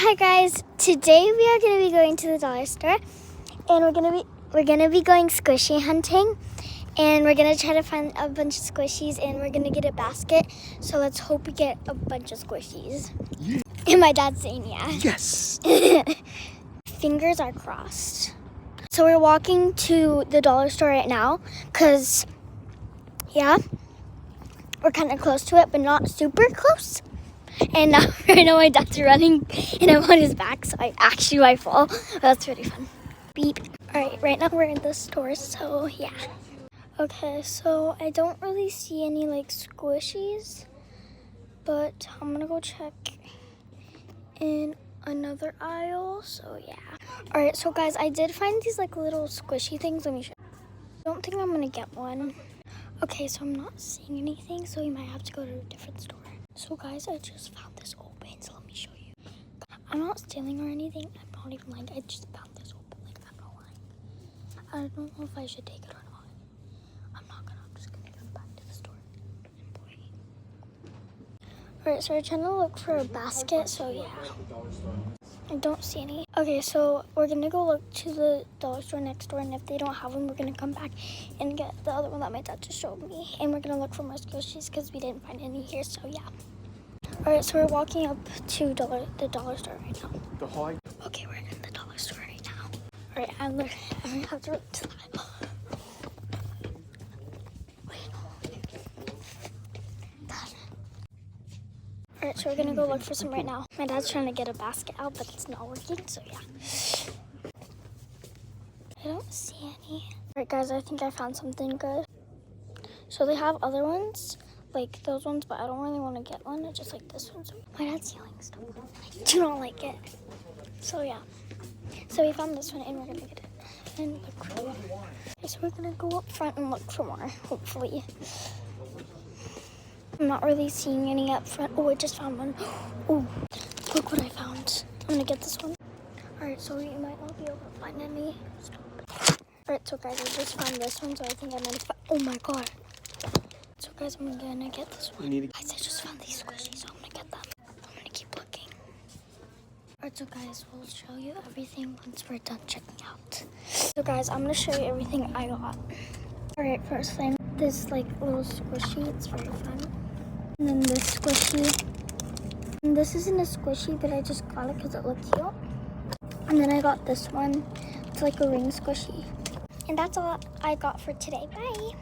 Hi guys, today we are going to be going to the dollar store and we're going to be going squishy hunting, and we're going to try to find a bunch of squishies, and we're going to get a basket. So let's hope we get a bunch of squishies. Yeah. And my dad's saying yeah. Yes. Fingers are crossed. So we're walking to the dollar store right now cuz we're kind of close to it, but not super close. And now right now my dad's running and I'm on his back, so I actually might fall. That's pretty fun. Beep. Alright, right now we're in the store, so yeah. Okay, so I don't really see any like squishies, but I'm gonna go check in another aisle, so yeah. Alright, so guys, I did find these like little squishy things. Let me show you. I don't think I'm gonna get one. Okay, so I'm not seeing anything, so we might have to go to a different store. So guys, I just found this open, so let me show you. I'm not stealing or anything. I'm not even lying. I just found this open. Like, I'm not lying. I don't know if I should take it or not. I'm not gonna. I'm just gonna go back to the store. Alright, so we're trying to look for a basket, so yeah. I don't see any. Okay, so we're gonna go look to the dollar store next door, and if they don't have them, we're gonna come back and get the other one that my dad just showed me. And we're gonna look for more squishies because we didn't find any here, so yeah. Alright, so we're walking up to the dollar store right now. Okay, we're in the dollar store right now. Alright, I have to look to the aisle. Alright, so we're gonna go look for some right now. My dad's trying to get a basket out, but it's not working, so yeah. I don't see any. Alright guys, I think I found something good. So they have other ones, like those ones, but I don't really want to get one. I just like this one. So my dad's stealing stuff. I do not like it. So yeah. So we found this one and we're gonna get it and look for more. Okay, so we're gonna go up front and look for more, hopefully. I'm not really seeing any up front. Oh, I just found one. Oh, look what I found. I'm gonna get this one. Alright, so we might not be able to find any. Alright, so guys, I just found this one, so I think I might have found. Oh my god. So guys, I'm gonna get this one. Guys, I just found these squishies, so I'm gonna get them. I'm gonna keep looking. Alright, so guys, we'll show you everything once we're done checking out. So guys, I'm gonna show you everything I got. Alright, first thing, this like little squishy. It's very fun. And then this squishy. And this isn't a squishy, but I just got it because it looked cute. And then I got this one. It's like a ring squishy. And that's all I got for today. Bye.